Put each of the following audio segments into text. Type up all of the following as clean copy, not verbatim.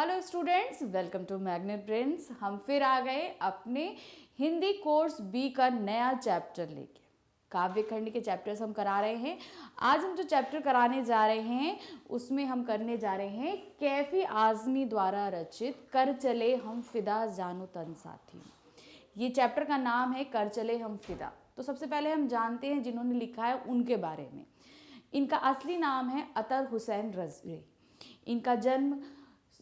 Hello students, welcome to Magnet Brains. हम फिर आ गए अपने हिंदी कोर्स बी का नया चैप्टर लेके। काव्य खंड के चैप्टर्स हम करा रहे हैं। आज हम जो चैप्टर कराने जा रहे हैं उसमें हम करने जा रहे हैं कैफी आज़मी द्वारा रचित कर चले हम फिदा जानो तन साथी। ये चैप्टर का नाम है कर चले हम फिदा। तो सबसे पहले हम जानते हैं जिन्होंने लिखा है उनके बारे में। इनका असली नाम है अतर हुसैन रिजवी। इनका जन्म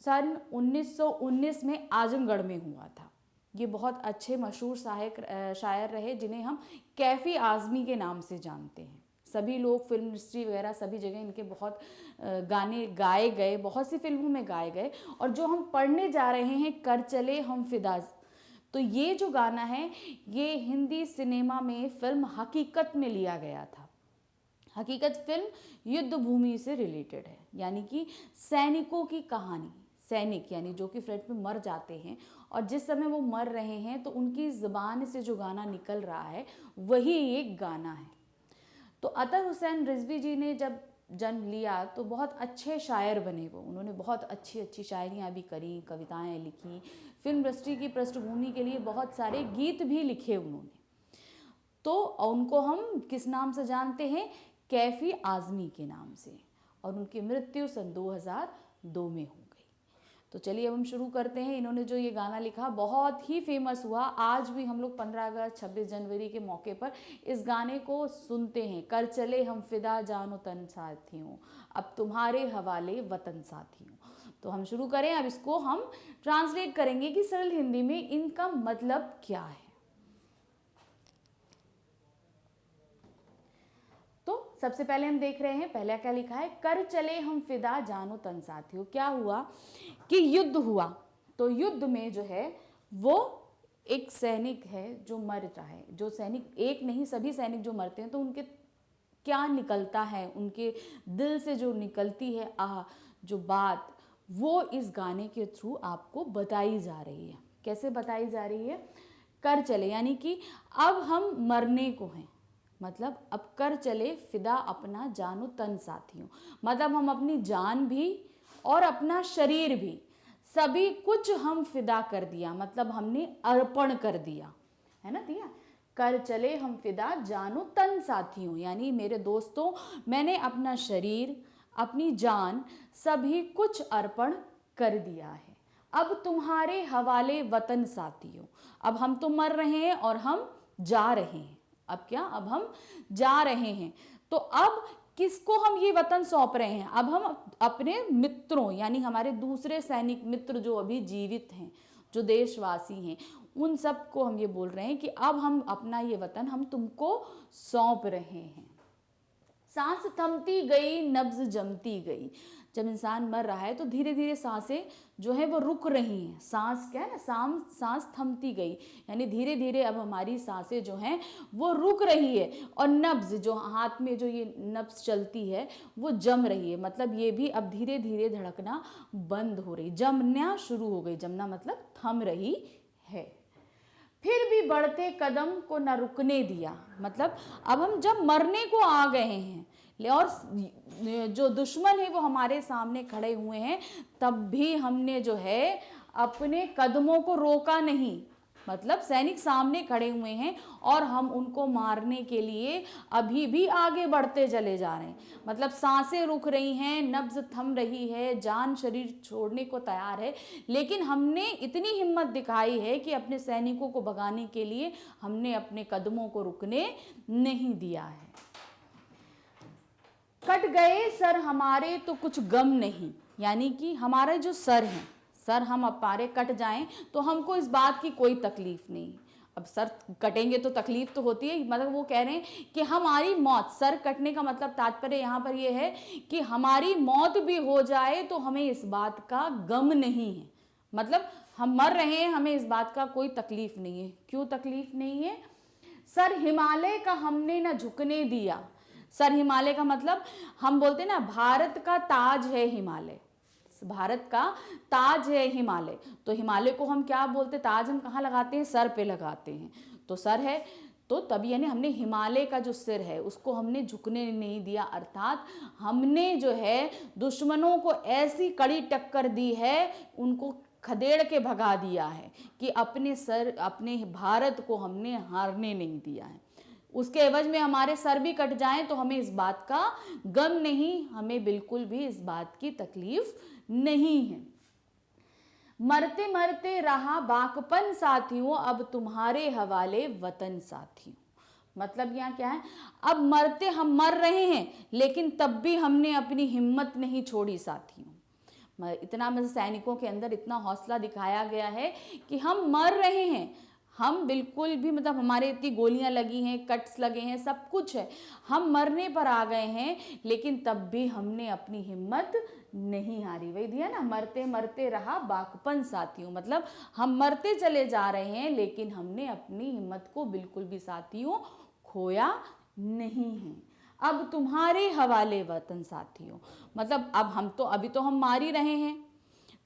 सन 1919 में आजमगढ़ में हुआ था। ये बहुत अच्छे मशहूर शायर रहे जिन्हें हम कैफी आज़मी के नाम से जानते हैं। सभी लोग फिल्म इंडस्ट्री वगैरह सभी जगह इनके बहुत गाने गाए गए, बहुत सी फिल्मों में गाए गए। और जो हम पढ़ने जा रहे हैं कर चले हम फिदा, तो ये जो गाना है ये हिंदी सिनेमा में फिल्म हकीकत में लिया गया था। हकीकत फिल्म युद्ध भूमि से रिलेटेड है, यानी कि सैनिकों की कहानी। सैनिक यानी जो कि फ्रंट में मर जाते हैं और जिस समय वो मर रहे हैं तो उनकी ज़बान से जो गाना निकल रहा है वही एक गाना है। तो अतर हुसैन रिजवी जी ने जब जन्म लिया तो बहुत अच्छे शायर बने वो। उन्होंने बहुत अच्छी अच्छी शायरियाँ भी करी, कविताएं लिखी, फिल्म इंडस्ट्री की पृष्ठभूमि के लिए बहुत सारे गीत भी लिखे उन्होंने। तो उनको हम किस नाम से जानते हैं? कैफी आज़मी के नाम से। और उनकी मृत्यु सन 2002 में हो गई। तो चलिए अब हम शुरू करते हैं। इन्होंने जो ये गाना लिखा बहुत ही फेमस हुआ। आज भी हम लोग 15 अगस्त 26 जनवरी के मौके पर इस गाने को सुनते हैं। कर चले हम फिदा जानो तन साथियों, अब तुम्हारे हवाले वतन साथियों। तो हम शुरू करें। अब इसको हम ट्रांसलेट करेंगे कि सरल हिंदी में इनका मतलब क्या है। तो सबसे पहले हम देख रहे हैं पहला क्या लिखा है, कर चले हम फिदा जानो तन साथियों। क्या हुआ कि युद्ध हुआ। तो युद्ध में जो है वो एक सैनिक है जो मर रहा है। जो सैनिक, एक नहीं सभी सैनिक जो मरते हैं तो उनके क्या निकलता है, उनके दिल से जो निकलती है जो बात, वो इस गाने के थ्रू आपको बताई जा रही है। कैसे बताई जा रही है? कर चले यानी कि अब हम मरने को हैं, मतलब अब कर चले फिदा अपना जानो तन साथियों, मतलब हम अपनी जान भी और अपना शरीर भी सभी कुछ हम फिदा कर दिया, मतलब हमने अर्पण कर दिया, है ना दिया। कर चले हम फिदा जानो तन साथियों, यानी मेरे दोस्तों मैंने अपना शरीर अपनी जान सभी कुछ अर्पण कर दिया है। अब तुम्हारे हवाले वतन साथियों, अब हम तो मर रहे हैं और हम जा रहे हैं। अब क्या? अब हम जा रहे हैं। तो अब किसको हम ये वतन सौंप रहे हैं? अब हम अपने मित्रों यानी हमारे दूसरे सैनिक मित्र जो अभी जीवित हैं, जो देशवासी हैं, उन सबको हम ये बोल रहे हैं कि अब हम अपना ये वतन हम तुमको सौंप रहे हैं। सांस थमती गई नब्ज जमती गई। जब इंसान मर रहा है तो धीरे धीरे सांसें जो है वो रुक रही हैं। सांस क्या है ना, सांस थमती गई यानी धीरे धीरे अब हमारी सांसें जो हैं वो रुक रही है। और नब्ज जो हाथ में जो ये नब्ज चलती है वो जम रही है, मतलब ये भी अब धीरे धीरे धड़कना बंद हो रही, जमना शुरू हो गई। जमना मतलब थम रही है। फिर भी बढ़ते कदम को न रुकने दिया, मतलब अब हम जब मरने को आ गए हैं और जो दुश्मन है वो हमारे सामने खड़े हुए हैं, तब भी हमने जो है अपने कदमों को रोका नहीं। मतलब सैनिक सामने खड़े हुए हैं और हम उनको मारने के लिए अभी भी आगे बढ़ते चले जा रहे हैं। मतलब सांसें रुक रही हैं, नब्ज थम रही है, जान शरीर छोड़ने को तैयार है, लेकिन हमने इतनी हिम्मत दिखाई है कि अपने सैनिकों को भगाने के लिए हमने अपने कदमों को रुकने नहीं दिया है। कट गए सर हमारे तो कुछ गम नहीं, यानी कि हमारे जो सर हैं, सर हम हमारे कट जाएं तो हमको इस बात की कोई तकलीफ नहीं। अब सर कटेंगे तो तकलीफ तो होती है, मतलब वो कह रहे हैं कि हमारी मौत, सर कटने का मतलब तात्पर्य यहाँ पर ये है कि हमारी मौत भी हो जाए तो हमें इस बात का गम नहीं है। मतलब हम मर रहे हैं, हमें इस बात का कोई तकलीफ नहीं है। क्यों तकलीफ नहीं है? सर हिमालय का हमने न झुकने दिया। सर हिमालय का मतलब हम बोलते हैं ना भारत का ताज है हिमालय, भारत का ताज है हिमालय। तो हिमालय को हम क्या बोलते हैं? ताज हम कहाँ लगाते हैं? सर पे लगाते हैं। तो सर है तो तभी यानी हमने हिमालय का जो सिर है उसको हमने झुकने नहीं दिया, अर्थात हमने जो है दुश्मनों को ऐसी कड़ी टक्कर दी है, उनको खदेड़ के भगा दिया है कि अपने भारत को हमने हारने नहीं दिया है। उसके एवज में हमारे सर भी कट जाएं तो हमें इस बात का गम नहीं, हमें बिल्कुल भी इस बात की तकलीफ नहीं है। मरते मरते रहा बाकपन साथियों, अब तुम्हारे हवाले वतन साथियों। मतलब यहाँ क्या है, अब मरते हम मर रहे हैं लेकिन तब भी हमने अपनी हिम्मत नहीं छोड़ी साथियों। इतना मतलब सैनिकों के अंदर इतना हौसला दिखाया गया है कि हम मर रहे हैं, हम बिल्कुल भी मतलब हमारे इतनी गोलियां लगी हैं, कट्स लगे हैं, सब कुछ है, हम मरने पर आ गए हैं, लेकिन तब भी हमने अपनी हिम्मत नहीं हारी। वही दिया ना, मरते मरते रहा बाकपन साथियों, मतलब हम मरते चले जा रहे हैं लेकिन हमने अपनी हिम्मत को बिल्कुल भी साथियों खोया नहीं है। अब तुम्हारे हवाले वतन साथियों, मतलब अब हम तो अभी तो हम मार ही रहे हैं,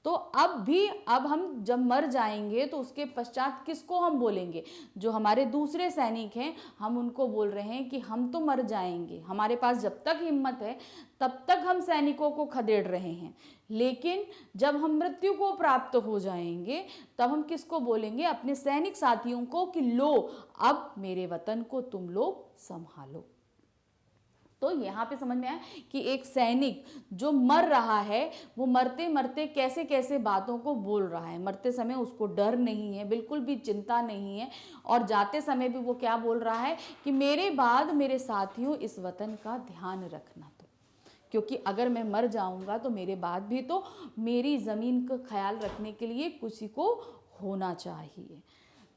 तो अब हम जब मर जाएंगे तो उसके पश्चात किसको हम बोलेंगे? जो हमारे दूसरे सैनिक हैं, हम उनको बोल रहे हैं कि हम तो मर जाएंगे, हमारे पास जब तक हिम्मत है तब तक हम सैनिकों को खदेड़ रहे हैं, लेकिन जब हम मृत्यु को प्राप्त हो जाएंगे तब हम किसको बोलेंगे? अपने सैनिक साथियों को कि लो अब मेरे वतन को तुम लोग संभालो। तो यहाँ पे समझ में आया कि एक सैनिक जो मर रहा है वो मरते मरते कैसे कैसे बातों को बोल रहा है। मरते समय उसको डर नहीं है, बिल्कुल भी चिंता नहीं है, और जाते समय भी वो क्या बोल रहा है कि मेरे बाद मेरे साथियों इस वतन का ध्यान रखना, तो क्योंकि अगर मैं मर जाऊंगा तो मेरे बाद भी तो मेरी ज़मीन का ख्याल रखने के लिए किसी को होना चाहिए।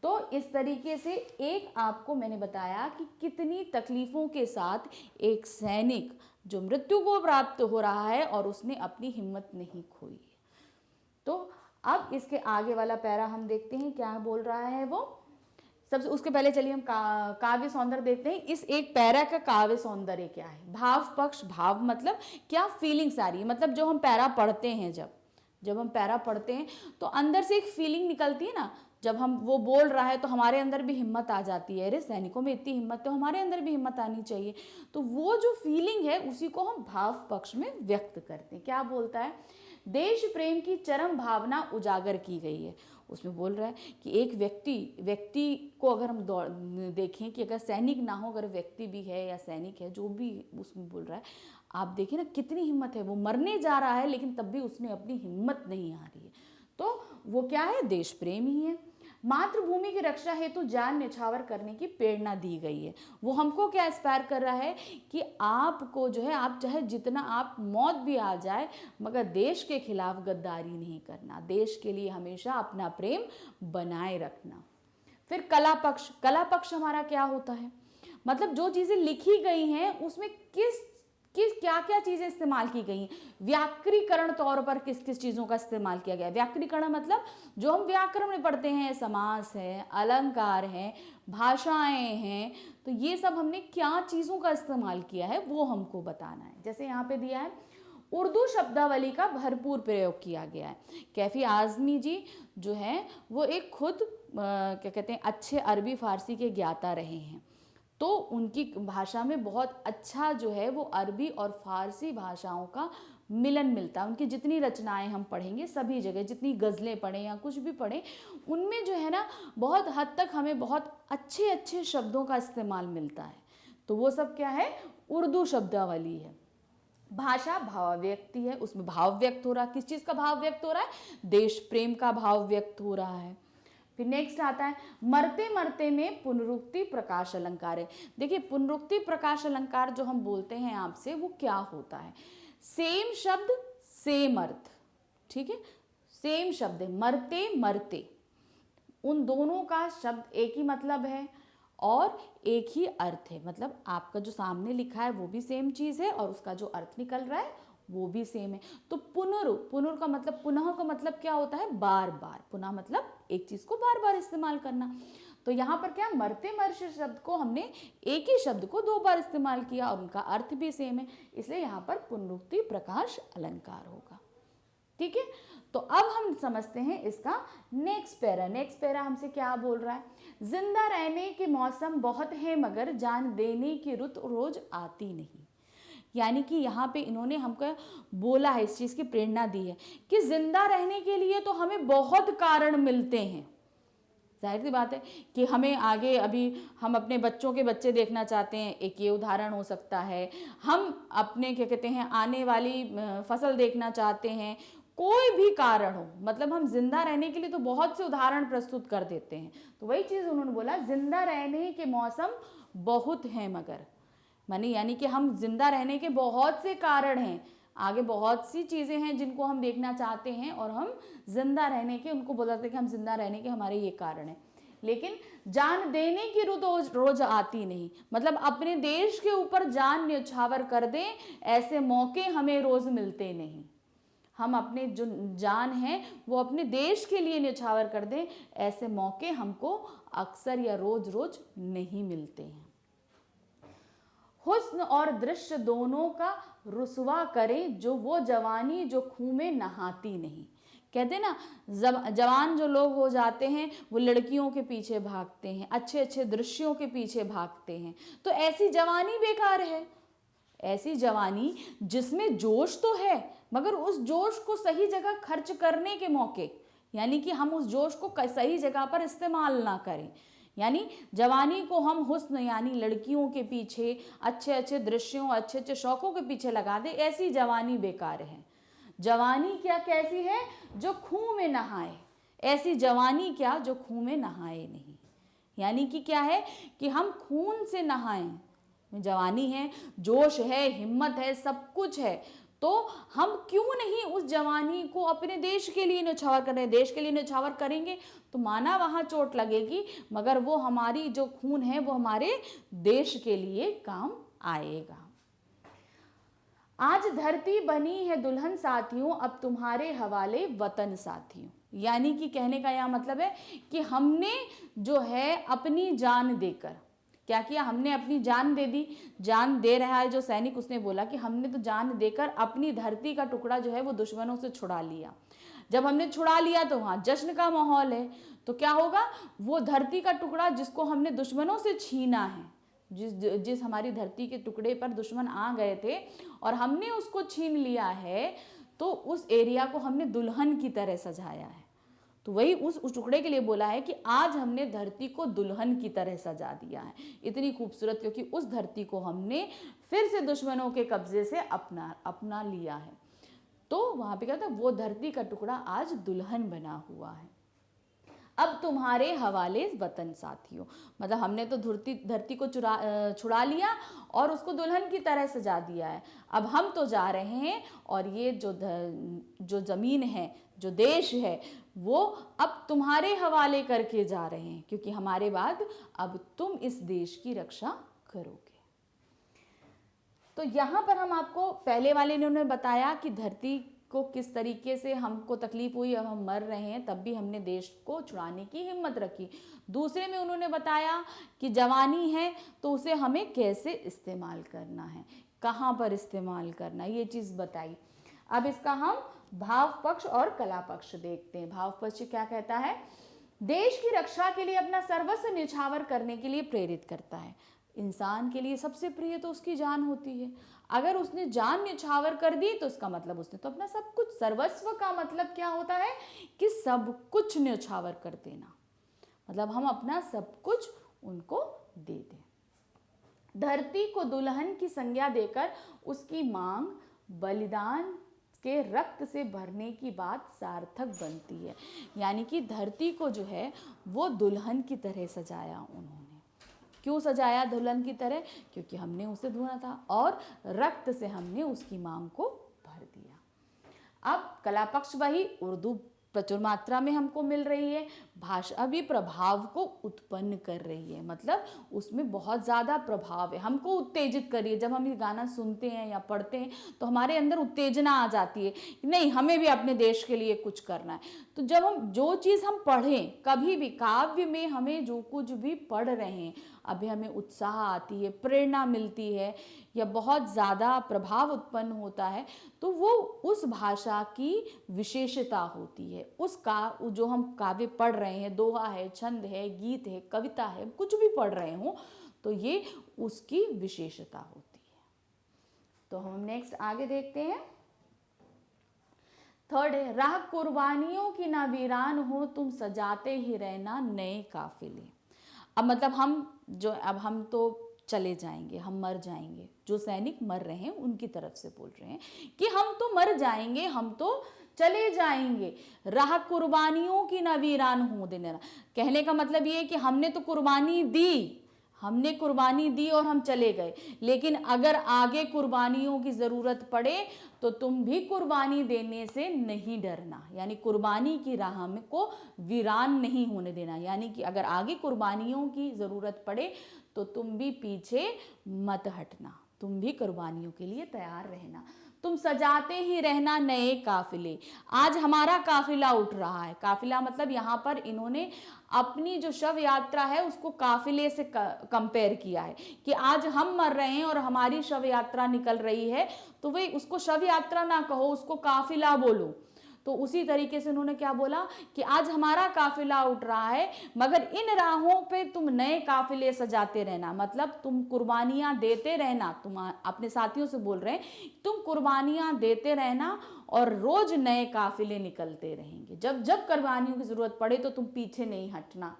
तो इस तरीके से एक आपको मैंने बताया कि कितनी तकलीफ़ों के साथ एक सैनिक जो मृत्यु को प्राप्त हो रहा है और उसने अपनी हिम्मत नहीं खोई है। तो अब इसके आगे वाला पैरा हम देखते हैं क्या बोल रहा है वो। सबसे उसके पहले चलिए हम काव्य सौंदर्य देखते हैं। इस एक पैरा का काव्य सौंदर्य क्या है? भाव पक्ष, भाव मतलब क्या फीलिंग्स आ रही है, मतलब जो हम पैरा पढ़ते हैं, जब हम पैरा पढ़ते हैं तो अंदर से एक फीलिंग निकलती है ना, जब हम वो बोल रहा है तो हमारे अंदर भी हिम्मत आ जाती है, अरे सैनिकों में इतनी हिम्मत तो हमारे अंदर भी हिम्मत आनी चाहिए। तो वो जो फीलिंग है उसी को हम भाव पक्ष में व्यक्त करते हैं। क्या बोलता है? देश प्रेम की चरम भावना उजागर की गई है। उसमें बोल रहा है कि एक व्यक्ति को अगर हम देखें कि अगर सैनिक ना हो, अगर व्यक्ति भी है या सैनिक है, जो भी उसमें बोल रहा है, आप देखिए ना कितनी हिम्मत है, वो मरने जा रहा है लेकिन तब भी उसमें अपनी हिम्मत नहीं आ रही है। तो वो क्या है? देश प्रेम ही है। मातृभूमि की रक्षा हेतु जान न्यौछावर करने की प्रेरणा दी गई है। वो हमको क्या इंस्पायर कर रहा है कि आपको जो है, आप चाहे जितना आप मौत भी आ जाए मगर देश के खिलाफ गद्दारी नहीं करना, देश के लिए हमेशा अपना प्रेम बनाए रखना। फिर कला पक्ष हमारा क्या होता है? मतलब जो चीज़ें लिखी गई हैं उसमें किस क्या क्या चीज़ें इस्तेमाल की गई हैं, व्याकरणीकरण तौर पर किस किस चीज़ों का इस्तेमाल किया गया है। व्याकरणीकरण मतलब जो हम व्याकरण में पढ़ते हैं, समास है, अलंकार है, भाषाएं हैं, तो ये सब हमने क्या चीज़ों का इस्तेमाल किया है वो हमको बताना है। जैसे यहाँ पे दिया है उर्दू शब्दावली का भरपूर प्रयोग किया गया है। कैफी आज़मी जी जो है वो एक खुद क्या कहते हैं अच्छे अरबी फारसी के ज्ञाता रहे हैं, तो उनकी भाषा में बहुत अच्छा जो है वो अरबी और फारसी भाषाओं का मिलन मिलता है। उनकी जितनी रचनाएं हम पढ़ेंगे सभी जगह, जितनी गज़लें पढ़ें या कुछ भी पढ़ें, उनमें जो है ना बहुत हद तक हमें बहुत अच्छे अच्छे शब्दों का इस्तेमाल मिलता है। तो वो सब क्या है? उर्दू शब्दावली है। भाषा भाव व्यक्ति है, उसमें भाव व्यक्त हो रहा है। किस चीज़ का भाव व्यक्त हो रहा है? देश प्रेम का भाव व्यक्त हो रहा है। फिर नेक्स्ट आता है मरते मरते में पुनरुक्ति प्रकाश अलंकार है। देखिए पुनरुक्ति प्रकाश अलंकार जो हम बोलते हैं आपसे, वो क्या होता है? सेम शब्द सेम अर्थ, ठीक है, सेम शब्द है, मरते मरते, उन दोनों का शब्द एक ही मतलब है और एक ही अर्थ है। मतलब आपका जो सामने लिखा है वो भी सेम चीज़ है और उसका जो अर्थ निकल रहा है वो भी सेम है। तो पुनर का मतलब, पुनः का मतलब क्या होता है? बार बार। पुनः मतलब एक चीज़ को बार बार इस्तेमाल करना। तो यहाँ पर क्या, मरते मरते शब्द को हमने एक ही शब्द को दो बार इस्तेमाल किया और उनका अर्थ भी सेम है, इसलिए यहाँ पर पुनरुक्ति प्रकाश अलंकार होगा। ठीक है, तो तो अब हम समझते हैं इसका नेक्स्ट पैरा। नेक्स्ट पैरा हमसे क्या बोल रहा है, जिंदा रहने के मौसम बहुत है मगर जान देने की रुत रोज आती नहीं। यानी कि यहाँ पे इन्होंने हमको बोला है, इस चीज़ की प्रेरणा दी है कि जिंदा रहने के लिए तो हमें बहुत कारण मिलते हैं। जाहिर सी बात है कि हमें आगे, अभी हम अपने बच्चों के बच्चे देखना चाहते हैं, एक ये उदाहरण हो सकता है। हम अपने क्या कहते हैं आने वाली फसल देखना चाहते हैं, कोई भी कारण हो, मतलब हम जिंदा रहने के लिए तो बहुत से उदाहरण प्रस्तुत कर देते हैं। तो वही चीज़ उन्होंने बोला, जिंदा रहने के मौसम बहुत हैं मगर, मानी यानी कि हम जिंदा रहने के बहुत से कारण हैं, आगे बहुत सी चीज़ें हैं जिनको हम देखना चाहते हैं और हम जिंदा रहने के उनको बोल सकते हैं कि हम जिंदा रहने के हमारे ये कारण हैं, लेकिन जान देने की रुत रोज आती नहीं। मतलब अपने देश के ऊपर जान न्यौछावर कर दें ऐसे मौके हमें रोज मिलते नहीं। हम अपने जो जान है वो अपने देश के लिए न्यौछावर कर दें ऐसे मौके हमको अक्सर या रोज रोज नहीं मिलते हैं। हुस्न और दृश्य दोनों का रुसवा करें जो वो जवानी जो खून में नहाती नहीं। कहते ना, जवान जो लोग हो जाते हैं वो लड़कियों के पीछे भागते हैं, अच्छे अच्छे दृश्यों के पीछे भागते हैं, तो ऐसी जवानी बेकार है। ऐसी जवानी जिसमें जोश तो है मगर उस जोश को सही जगह खर्च करने के मौके, यानी कि हम उस जोश को सही जगह पर इस्तेमाल ना करें, यानी जवानी को हम हुस्न यानी लड़कियों के पीछे, अच्छे अच्छे दृश्यों, अच्छे अच्छे शौकों के पीछे लगा दे, ऐसी जवानी बेकार है। जवानी क्या कैसी है, जो खून में नहाए। ऐसी जवानी क्या जो खून में नहाए नहीं, यानी कि क्या है कि हम खून से नहाएं। जवानी है, जोश है, हिम्मत है, सब कुछ है, तो हम क्यों नहीं उस जवानी को अपने देश के लिए न्यौछावर करें। देश के लिए न्यौछावर करेंगे तो माना वहाँ चोट लगेगी मगर वो हमारी जो खून है वो हमारे देश के लिए काम आएगा। आज धरती बनी है दुल्हन साथियों, अब तुम्हारे हवाले वतन साथियों। यानी कि कहने का यह मतलब है कि हमने जो है अपनी जान देकर क्या किया, हमने अपनी जान दे दी। जान दे रहा है जो सैनिक, उसने बोला कि हमने तो जान देकर अपनी धरती का टुकड़ा जो है वो दुश्मनों से छुड़ा लिया। जब हमने छुड़ा लिया तो वहाँ जश्न का माहौल है, तो क्या होगा, वो धरती का टुकड़ा जिसको हमने दुश्मनों से छीना है, जिस हमारी धरती के टुकड़े पर दुश्मन आ गए थे और हमने उसको छीन लिया है, तो उस एरिया को हमने दुल्हन की तरह सजाया है। तो वही उस टुकड़े के लिए बोला है कि आज हमने धरती को दुल्हन की तरह सजा दिया है, इतनी खूबसूरत, क्योंकि उस धरती को हमने फिर से दुश्मनों के कब्जे से अपना लिया है। तो वहां पे क्या था, वो धरती का टुकड़ा आज दुल्हन बना हुआ है। अब तुम्हारे हवाले वतन साथियों, मतलब हमने तो धरती को छुड़ा लिया और उसको दुल्हन की तरह सजा दिया है। अब हम तो जा रहे हैं और ये जो ज़मीन है, जो देश है, वो अब तुम्हारे हवाले करके जा रहे हैं, क्योंकि हमारे बाद अब तुम इस देश की रक्षा करोगे। तो यहाँ पर हम आपको पहले वाले ने उन्होंने बताया कि धरती को किस तरीके से हमको तकलीफ हुई, अब हम मर रहे हैं, तब भी हमने देश को छुड़ाने की हिम्मत रखी। दूसरे में उन्होंने बताया कि जवानी है तो उसे हमें कैसे इस्तेमाल करना है, कहाँ पर इस्तेमाल करना है, ये चीज़ बताई। अब इसका हम भाव पक्ष और कला पक्ष देखते हैं। भाव पक्ष क्या कहता है, देश की रक्षा के लिए अपना सर्वस्व न्यौछावर करने के लिए प्रेरित करता है। इंसान के लिए सबसे प्रिय तो उसकी जान होती है, अगर उसने जान न्यौछावर कर दी तो उसका मतलब उसने तो अपना सब कुछ, सर्वस्व का मतलब क्या होता है कि सब कुछ न्यौछावर कर देना, मतलब हम अपना सब कुछ उनको दे दें। धरती को दुल्हन की संज्ञा देकर उसकी मांग बलिदान के रक्त से भरने की बात सार्थक बनती है। यानी कि धरती को जो है वो दुल्हन की तरह सजाया उन्होंने। क्यों सजाया दुल्हन की तरह, क्योंकि हमने उसे धोना था और रक्त से हमने उसकी मांग को भर दिया। अब कला पक्ष वही, उर्दू प्रचुर मात्रा में हमको मिल रही है, भाषा भी प्रभाव को उत्पन्न कर रही है, मतलब उसमें बहुत ज़्यादा प्रभाव है, हमको उत्तेजित कर रही है। जब हम ये गाना सुनते हैं या पढ़ते हैं तो हमारे अंदर उत्तेजना आ जाती है कि नहीं, हमें भी अपने देश के लिए कुछ करना है। तो जब हम जो चीज़ हम पढ़ें, कभी भी काव्य में हमें जो कुछ भी पढ़ रहे हैं, अभी हमें उत्साह आती है, प्रेरणा मिलती है, या बहुत ज़्यादा प्रभाव उत्पन्न होता है, तो वो उस भाषा की विशेषता होती है। जो हम काव्य पढ़ रहे हैं, दोहा है, छंद है, गीत है, कविता है, कुछ भी पढ़ रहे हो, तो ये उसकी विशेषता होती है। तो हम नेक्स्ट आगे देखते हैं। थर्ड है, राह कुर्बानियों की ना वीरान हो, तुम सजाते ही रहना नए काफिले। अब मतलब अब हम तो चले जाएंगे, हम मर जाएंगे। जो सैनिक मर रहे हैं उनकी तरफ से बोल रहे हैं कि हम तो मर जाएंगे, हम तो चले जाएंगे। राह कुर्बानियों की ना वीरान हो देना, कहने का मतलब ये है कि हमने तो कुर्बानी दी, हमने कुर्बानी दी और हम चले गए, लेकिन अगर आगे कुर्बानियों की ज़रूरत पड़े तो तुम भी कुर्बानी देने से नहीं डरना, यानी कुर्बानी की राह में को वीरान नहीं होने देना। यानी कि अगर आगे कुर्बानियों की ज़रूरत पड़े तो तुम भी पीछे मत हटना, तुम भी कुर्बानियों के लिए तैयार रहना। तुम सजाते ही रहना नए काफिले। आज हमारा काफिला उठ रहा है। काफिला मतलब यहाँ पर इन्होंने अपनी जो शव यात्रा है उसको काफिले से कंपेयर किया है कि आज हम मर रहे हैं और हमारी शव यात्रा निकल रही है, तो वे उसको शव यात्रा ना कहो, उसको काफिला बोलो। तो उसी तरीके से उन्होंने क्या बोला कि आज हमारा काफिला उठ रहा है, मगर इन राहों पे तुम नए काफिले सजाते रहना, मतलब तुम कुर्बानियां देते रहना। तुम अपने साथियों से बोल रहे हैं तुम कुर्बानियां देते रहना और रोज नए काफिले निकलते रहेंगे। जब जब कुर्बानियों की जरूरत पड़े तो तुम पीछे नहीं हटना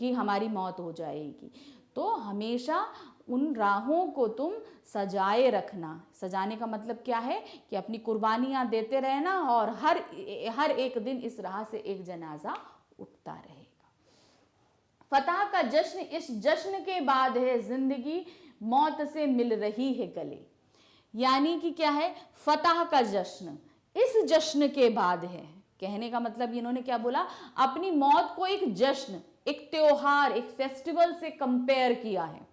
कि हमारी मौत हो जाएगी। तो हमेशा उन राहों को तुम सजाए रखना। सजाने का मतलब क्या है कि अपनी कुर्बानियां देते रहना और हर एक दिन इस राह से एक जनाजा उठता रहेगा। फतह का जश्न इस जश्न के बाद है, जिंदगी मौत से मिल रही है गले। यानी कि क्या है, फतह का जश्न इस जश्न के बाद है। कहने का मतलब इन्होंने क्या बोला, अपनी मौत को एक जश्न, एक त्योहार, एक फेस्टिवल से कंपेयर किया है।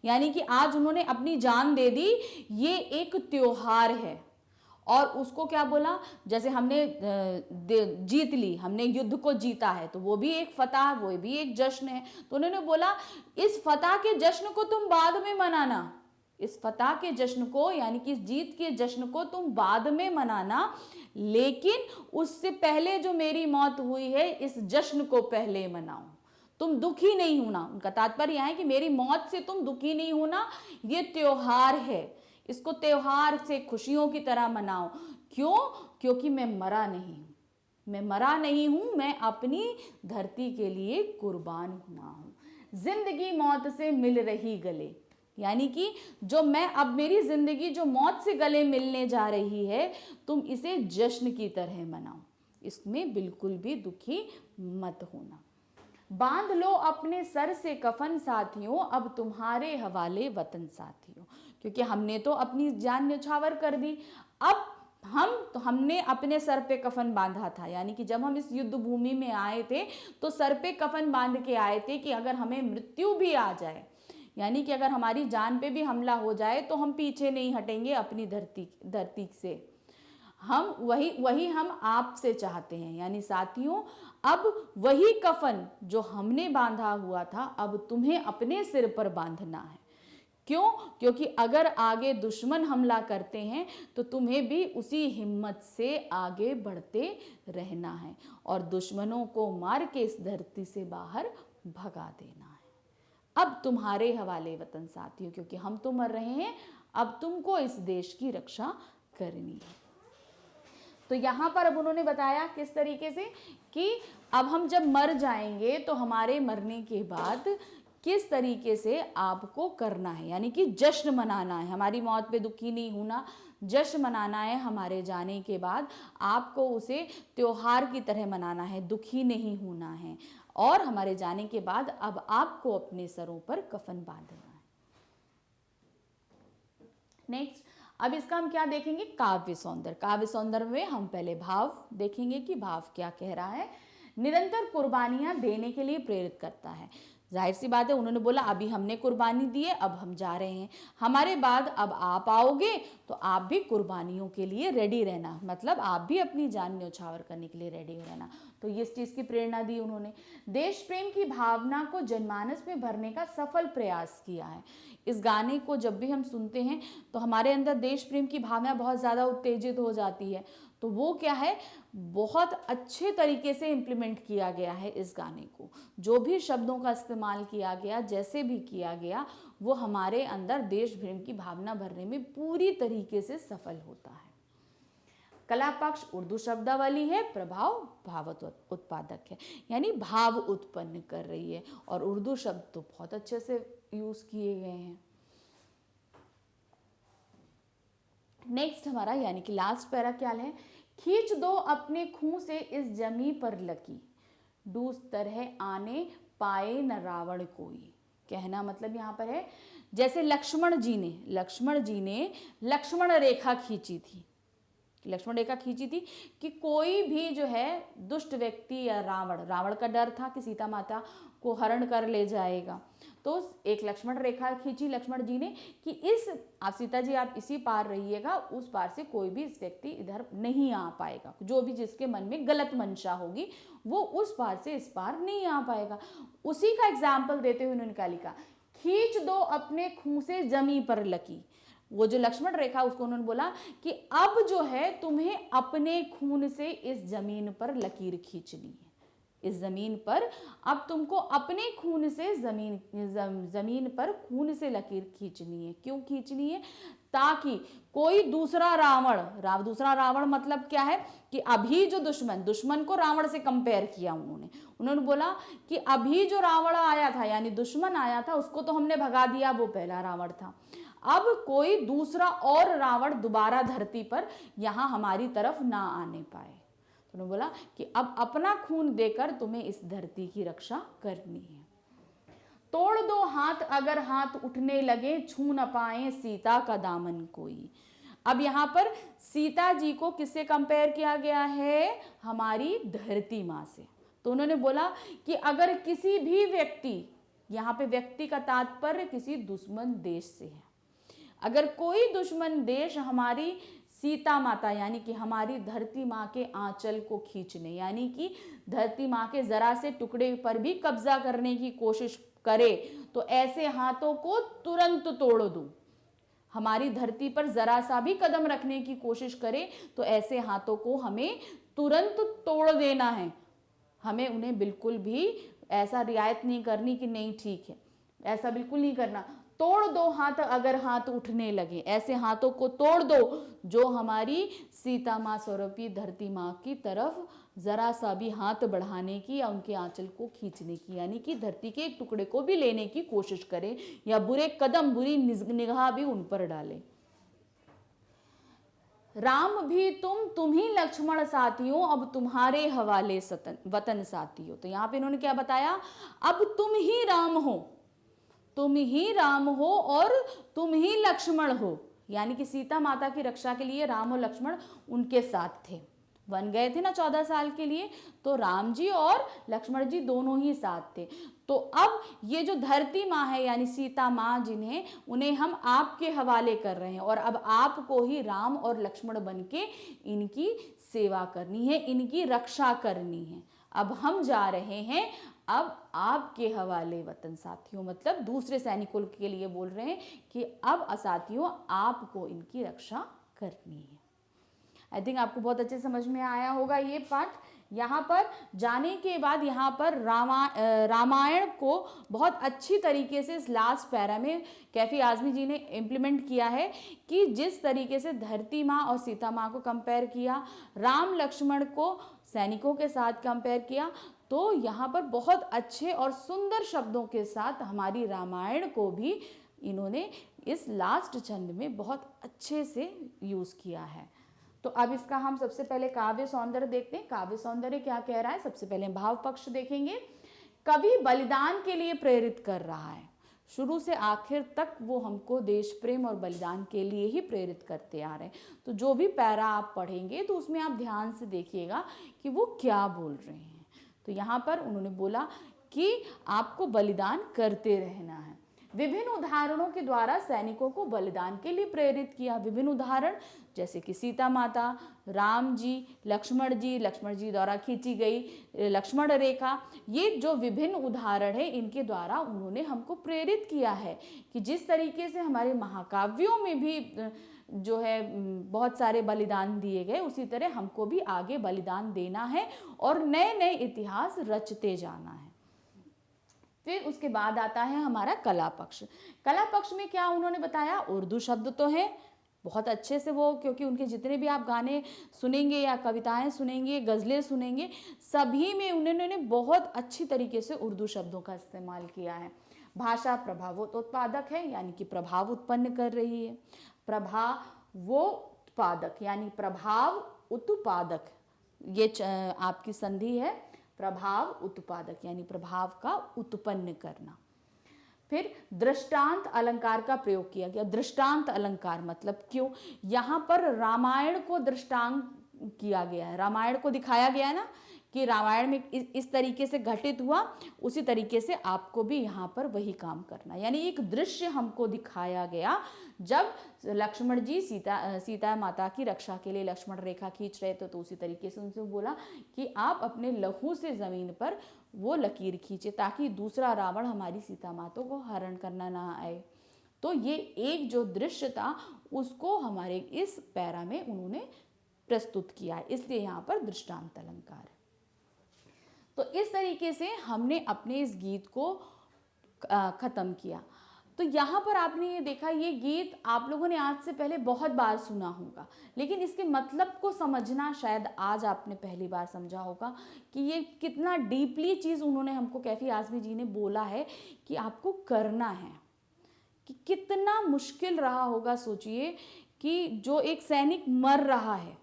यानी कि आज उन्होंने अपनी जान दे दी, ये एक त्योहार है। और उसको क्या बोला, जैसे हमने जीत ली, हमने युद्ध को जीता है, तो वो भी एक फतह, वो भी एक जश्न है। तो उन्होंने बोला इस फतह के जश्न को तुम बाद में मनाना, इस फतह के जश्न को, यानी कि इस जीत के जश्न को तुम बाद में मनाना, लेकिन उससे पहले जो मेरी मौत हुई है इस जश्न को पहले मनाओ। तुम दुखी नहीं होना। उनका तात्पर्य यह है कि मेरी मौत से तुम दुखी नहीं होना, ये त्योहार है, इसको त्योहार से खुशियों की तरह मनाओ। क्यों? क्योंकि मैं मरा नहीं हूं, मैं मरा नहीं हूं, मैं अपनी धरती के लिए कुर्बान हुआ हूं। जिंदगी मौत से मिल रही गले, यानी कि जो मैं अब मेरी जिंदगी जो मौत से गले मिलने जा रही है, तुम इसे जश्न की तरह मनाओ, इसमें बिल्कुल भी दुखी मत होना। बांध लो अपने सर से कफन साथियों, अब तुम्हारे हवाले वतन साथियों। क्योंकि हमने तो अपनी जान न्यौछावर कर दी, अब हमने अपने सर पे कफन बांधा था। यानी कि जब हम इस युद्ध भूमि में आए थे तो सर पे कफन बांध के आए थे कि अगर हमें मृत्यु भी आ जाए, यानी कि अगर हमारी जान पे भी हमला हो जाए तो हम पीछे नहीं हटेंगे अपनी धरती से। हम वही हम आपसे चाहते हैं। यानी साथियों, अब वही कफन जो हमने बांधा हुआ था, अब तुम्हें अपने सिर पर बांधना है। क्यों? क्योंकि अगर आगे दुश्मन हमला करते हैं तो तुम्हें भी उसी हिम्मत से आगे बढ़ते रहना है और दुश्मनों को मार के इस धरती से बाहर भगा देना है। अब तुम्हारे हवाले वतन साथियों, क्योंकि हम तो मर रहे हैं, अब तुमको इस देश की रक्षा करनी है। तो यहाँ पर अब उन्होंने बताया किस तरीके से कि अब हम जब मर जाएंगे तो हमारे मरने के बाद किस तरीके से आपको करना है, यानी कि जश्न मनाना है। हमारी मौत पे दुखी नहीं होना, जश्न मनाना है। हमारे जाने के बाद आपको उसे त्योहार की तरह मनाना है, दुखी नहीं होना है। और हमारे जाने के बाद अब आपको अपने सरों पर कफन बांधना है। नेक्स्ट, अब इसका हम क्या देखेंगे, काव्य सौंदर्य। काव्य सौंदर्य में हम पहले भाव देखेंगे कि भाव क्या कह रहा है। निरंतर कुर्बानियां देने के लिए प्रेरित करता है। जाहिर सी बात है, उन्होंने बोला अभी हमने कुर्बानी दी है, अब हम जा रहे हैं, हमारे बाद अब आप आओगे तो आप भी कुर्बानियों के लिए रेडी रहना, मतलब आप भी अपनी जान न्यौछावर करने के लिए रेडी रहना। तो ये इस चीज़ की प्रेरणा दी उन्होंने। देश प्रेम की भावना को जनमानस में भरने का सफल प्रयास किया है। इस गाने को जब भी हम सुनते हैं तो हमारे अंदर देश प्रेम की भावना बहुत ज़्यादा उत्तेजित हो जाती है। तो वो क्या है, बहुत अच्छे तरीके से इम्प्लीमेंट किया गया है इस गाने को। जो भी शब्दों का इस्तेमाल किया गया, जैसे भी किया गया, वो हमारे अंदर देश प्रेम की भावना भरने में पूरी तरीके से सफल होता है। कला पक्ष उर्दू शब्दावली है, प्रभाव भाव उत्पादक है, यानी भाव उत्पन्न कर रही है, और उर्दू शब्द तो बहुत अच्छे से यूज किए गए हैं। नेक्स्ट हमारा यानी कि लास्ट पैरा क्या है, खींच दो अपने खूं से इस जमी पर लकी, दूस तरह आने पाए न रावण कोई। कहना मतलब यहाँ पर है, जैसे लक्ष्मण जी ने लक्ष्मण रेखा खींची थी, लक्ष्मण रेखा खींची थी कि कोई भी जो है दुष्ट व्यक्ति या रावण का डर था कि सीता माता को हरण कर ले जाएगा, तो एक लक्ष्मण रेखा खींची लक्ष्मण जी ने कि इस आप सीता जी आप इसी पार रहिएगा, उस पार से कोई भी इस व्यक्ति इधर नहीं आ पाएगा, जो भी जिसके मन में गलत मंशा होगी वो उस पार से इस पार नहीं आ पाएगा। उसी का एग्जाम्पल देते हुए उन्होंने क्या लिखा, खींच दो अपने खूं से जमी पर लकी। वो जो लक्ष्मण रेखा उसको उन्होंने बोला कि अब जो है तुम्हें अपने खून से इस जमीन पर लकीर खींचनी है, इस जमीन पर अब तुमको अपने खून से जमीन पर खून से लकीर खींचनी है। क्यों खींचनी है, ताकि कोई दूसरा रावण मतलब क्या है कि अभी जो दुश्मन को रावण से कंपेयर किया उन्होंने बोला कि अभी जो रावण आया था यानी दुश्मन आया था उसको तो हमने भगा दिया, वो पहला रावण था, अब कोई दूसरा और रावण दोबारा धरती पर यहां हमारी तरफ ना आने पाए। तो उन्होंने बोला कि अब अपना खून देकर तुम्हें इस धरती की रक्षा करनी है। तोड़ दो हाथ अगर हाथ उठने लगे, छू न पाए सीता का दामन कोई। अब यहाँ पर सीता जी को किससे कंपेयर किया गया है, हमारी धरती माँ से। तो उन्होंने बोला कि अगर किसी भी व्यक्ति, यहाँ पे व्यक्ति का तात्पर्य किसी दुश्मन देश से है, अगर कोई दुश्मन देश हमारी सीता माता यानी कि हमारी धरती माँ के आंचल को खींचने यानी कि धरती माँ के जरा से टुकड़े पर भी कब्जा करने की कोशिश करे, तो ऐसे हाथों को तुरंत तोड़ दो। हमारी धरती पर जरा सा भी कदम रखने की कोशिश करे तो ऐसे हाथों को हमें तुरंत तोड़ देना है। हमें उन्हें बिल्कुल भी ऐसा रियायत नहीं करनी कि नहीं ठीक है, ऐसा बिल्कुल नहीं करना। तोड़ दो हाथ अगर हाथ उठने लगे, ऐसे हाथों को तोड़ दो जो हमारी सीता माँ स्वरूपी धरती माँ की तरफ जरा सा भी हाथ बढ़ाने की या उनके आंचल को खींचने की यानी कि धरती के एक टुकड़े को भी लेने की कोशिश करें या बुरे कदम बुरी निगाह भी उन पर डालें। राम भी तुम ही लक्ष्मण साथियों, अब तुम्हारे हवाले वतन साथियों। तो यहाँ पे इन्होंने क्या बताया, अब तुम ही राम हो और तुम ही लक्ष्मण हो, यानी कि सीता माता की रक्षा के लिए राम और लक्ष्मण उनके साथ थे, बन गए थे ना 14 साल के लिए, तो राम जी और लक्ष्मण जी दोनों ही साथ थे। तो अब ये जो धरती माँ है यानी सीता माँ उन्हें हम आपके हवाले कर रहे हैं और अब आपको ही राम और लक्ष्मण बन के इनकी सेवा करनी है, इनकी रक्षा करनी है। अब हम जा रहे हैं, अब आपके हवाले वतन साथियों, मतलब दूसरे सैनिकों के लिए बोल रहे हैं कि अब साथियों आपको इनकी रक्षा करनी है। आई थिंक आपको बहुत अच्छे समझ में आया होगा ये पार्ट। यहाँ पर जाने के बाद यहाँ पर रामायण को बहुत अच्छी तरीके से इस लास्ट पैरा में कैफी आजमी जी ने इम्प्लीमेंट किया है कि जिस तरीके से धरती माँ और सीता माँ को कंपेयर किया, राम लक्ष्मण को सैनिकों के साथ कंपेयर किया, तो यहाँ पर बहुत अच्छे और सुंदर शब्दों के साथ हमारी रामायण को भी इन्होंने इस लास्ट छंद में बहुत अच्छे से यूज़ किया है। तो अब इसका हम सबसे पहले काव्य सौंदर्य देखते हैं। काव्य सौंदर्य क्या कह रहा है, सबसे पहले भाव पक्ष देखेंगे। कवि बलिदान के लिए प्रेरित कर रहा है, शुरू से आखिर तक वो हमको देश प्रेम और बलिदान के लिए ही प्रेरित करते आ रहे हैं। तो जो भी पैरा आप पढ़ेंगे तो उसमें आप ध्यान से देखिएगा कि वो क्या बोल रहे हैं। तो यहाँ पर उन्होंने बोला कि आपको बलिदान करते रहना है। विभिन्न उदाहरणों के द्वारा सैनिकों को बलिदान के लिए प्रेरित किया। विभिन्न उदाहरण जैसे कि सीता माता, राम जी, लक्ष्मण जी द्वारा खींची गई लक्ष्मण रेखा, ये जो विभिन्न उदाहरण है इनके द्वारा उन्होंने हमको प्रेरित किया है कि जिस तरीके से हमारे महाकाव्यों में भी जो है बहुत सारे बलिदान दिए गए, उसी तरह हमको भी आगे बलिदान देना है और नए नए इतिहास रचते जाना है। फिर उसके बाद आता है हमारा कला पक्ष। कला पक्ष में क्या उन्होंने बताया, उर्दू शब्द तो है बहुत अच्छे से वो, क्योंकि उनके जितने भी आप गाने सुनेंगे या कविताएं सुनेंगे, गज़लें सुनेंगे, सभी में उन्होंने बहुत अच्छी तरीके से उर्दू शब्दों का इस्तेमाल किया है। भाषा प्रभावोत्पादक है, यानी कि प्रभाव उत्पन्न कर रही है। प्रभावोत्पादक यानी प्रभाव उत्पादक, ये आपकी संधि है। प्रभाव उत्पादक यानी प्रभाव का उत्पन्न करना। फिर दृष्टांत अलंकार का प्रयोग किया गया। दृष्टांत अलंकार मतलब क्यों, यहाँ पर रामायण को दृष्टांत किया गया है, रामायण को दिखाया गया है ना कि रामायण में इस तरीके से घटित हुआ, उसी तरीके से आपको भी यहाँ पर वही काम करना, यानी एक दृश्य हमको दिखाया गया। जब लक्ष्मण जी सीता माता की रक्षा के लिए लक्ष्मण रेखा खींच रहे थे, तो उसी तरीके से उनसे बोला कि आप अपने लहू से जमीन पर वो लकीर खींचे ताकि दूसरा रावण हमारी सीता माता को हरण करना ना आए। तो ये एक जो दृश्य था उसको हमारे इस पैरा में उन्होंने प्रस्तुत किया है, इसलिए यहाँ पर दृष्टांत अलंकार है। तो इस तरीके से हमने अपने इस गीत को ख़त्म किया। तो यहाँ पर आपने ये देखा, ये गीत आप लोगों ने आज से पहले बहुत बार सुना होगा, लेकिन इसके मतलब को समझना शायद आज आपने पहली बार समझा होगा कि ये कितना डीपली चीज़ उन्होंने हमको, कैफी आज़मी जी ने बोला है कि आपको करना है। कि कितना मुश्किल रहा होगा, सोचिए कि जो एक सैनिक मर रहा है,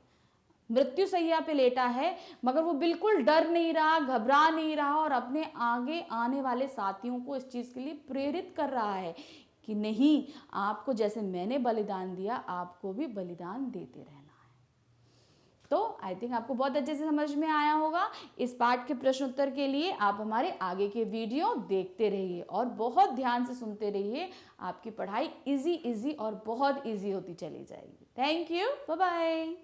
मृत्यु शैया पे लेटा है, मगर वो बिल्कुल डर नहीं रहा, घबरा नहीं रहा और अपने आगे आने वाले साथियों को इस चीज़ के लिए प्रेरित कर रहा है कि नहीं, आपको जैसे मैंने बलिदान दिया आपको भी बलिदान देते रहना है। तो आई थिंक आपको बहुत अच्छे से समझ में आया होगा। इस पाठ के प्रश्न उत्तर के लिए आप हमारे आगे के वीडियो देखते रहिए और बहुत ध्यान से सुनते रहिए। आपकी पढ़ाई इजी और बहुत इजी होती चली जाएगी। Thank you, bye bye.